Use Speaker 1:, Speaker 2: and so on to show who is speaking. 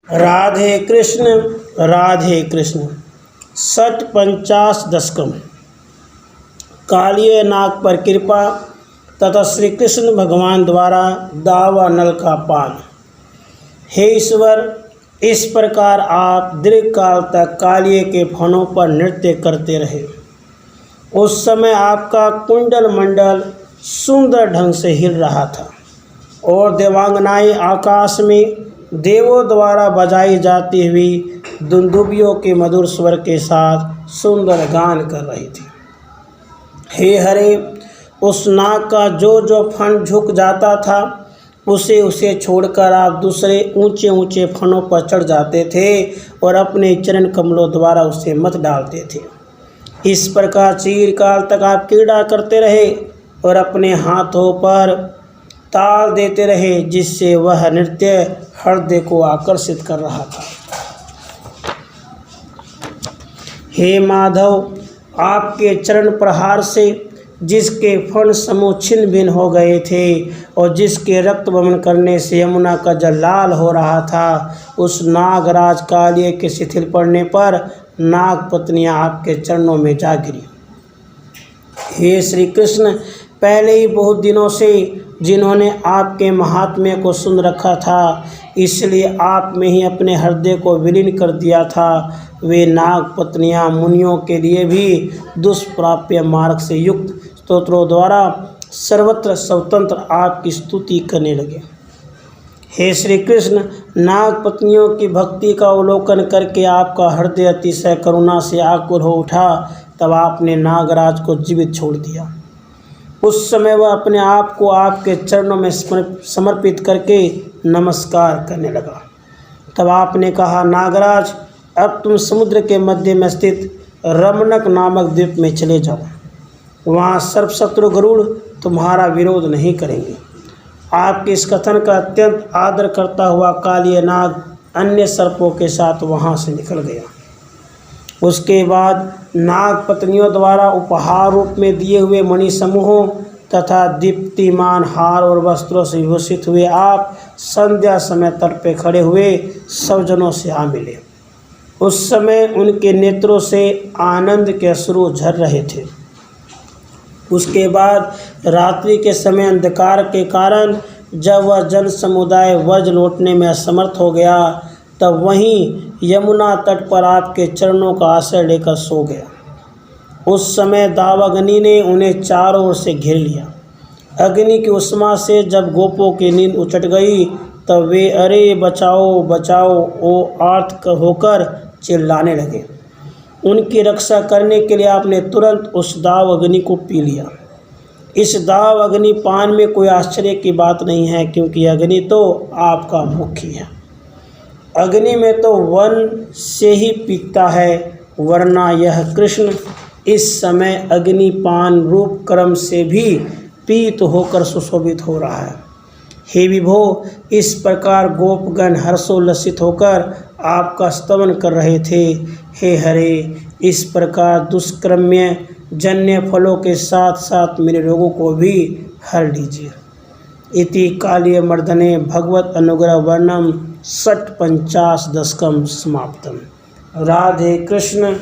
Speaker 1: राधे कृष्ण। षट पंचाश दशकम। कालिये नाग पर कृपा तथा श्री कृष्ण भगवान द्वारा दावा नल का पान। हे ईश्वर, इस प्रकार आप दीर्घ काल तक कालिये के फनों पर नृत्य करते रहे। उस समय आपका कुंडल मंडल सुंदर ढंग से हिल रहा था और देवांगनाएं आकाश में देवों द्वारा बजाई जाती हुई दुंदुभियों के मधुर स्वर के साथ सुंदर गान कर रही थी। हे हरे, उस नाग का जो फन झुक जाता था उसे छोड़कर आप दूसरे ऊंचे ऊंचे फनों पर चढ़ जाते थे और अपने चरण कमलों द्वारा उसे मत डालते थे। इस प्रकार चिरकाल तक आप क्रीड़ा करते रहे और अपने हाथों पर ताल देते रहे, जिससे वह नृत्य हृदय को आकर्षित कर रहा था। हे माधव, आपके चरण प्रहार से जिसके फण समूह छिन्न भिन्न हो गए थे और जिसके रक्त वमन करने से यमुना का जल लाल हो रहा था, उस नागराज कालिये के शिथिल पड़ने पर नाग पत्नियां आपके चरणों में जा गिरी। हे श्री कृष्ण, पहले ही बहुत दिनों से जिन्होंने आपके महात्म्य को सुन रखा था, इसलिए आप में ही अपने हृदय को विलीन कर दिया था, वे नाग पत्नियां मुनियों के लिए भी दुष्प्राप्य मार्ग से युक्त स्तोत्रों द्वारा सर्वत्र स्वतंत्र आपकी स्तुति करने लगे। हे श्री कृष्ण, नाग पत्नियों की भक्ति का अवलोकन करके आपका हृदय अतिशय करुणा से आकुल हो उठा। तब आपने नागराज को जीवित छोड़ दिया। उस समय वह अपने आप को आपके चरणों में समर्पित करके नमस्कार करने लगा। तब आपने कहा, नागराज, अब तुम समुद्र के मध्य में स्थित रमणक नामक द्वीप में चले जाओ। वहाँ सर्पशत्रु गरुड़ तुम्हारा विरोध नहीं करेंगे। आपके इस कथन का अत्यंत आदर करता हुआ कालिये नाग अन्य सर्पों के साथ वहाँ से निकल गया। उसके बाद नाग पत्नियों द्वारा उपहार रूप में दिए हुए मणि समूहों तथा दीप्तिमान हार और वस्त्रों से विभूषित हुए आप संध्या समय तट पे खड़े हुए सब जनों से आ मिले। उस समय उनके नेत्रों से आनंद के अश्रु झर रहे थे। उसके बाद रात्रि के समय अंधकार के कारण जब वह जन समुदाय वज लौटने में असमर्थ हो गया, तब वहीं यमुना तट पर आपके चरणों का आश्रय लेकर सो गया। उस समय दावाग्नि ने उन्हें चारों ओर से घेर लिया। अग्नि की उष्मा से जब गोपों की नींद उचट गई, तब वे अरे बचाओ बचाओ ओ आर्त होकर चिल्लाने लगे। उनकी रक्षा करने के लिए आपने तुरंत उस दाव अग्नि को पी लिया। इस दाव अग्नि पान में कोई आश्चर्य की बात नहीं है, क्योंकि अग्नि तो आपका मुख्य है। अग्नि में तो वन से ही पीता है, वरना यह कृष्ण इस समय अग्निपान रूप क्रम से भी पीत होकर सुशोभित हो रहा है। हे विभो, इस प्रकार गोपगण हर्षोल्लसित होकर आपका स्तवन कर रहे थे। हे हरे, इस प्रकार दुष्कर्म्य जन्य फलों के साथ साथ मेरे रोगों को भी हर लीजिए। इति कालिये मर्दने भगवत अनुग्रह वर्णम षट पंचाश दशकम समाप्तम। राधे कृष्ण।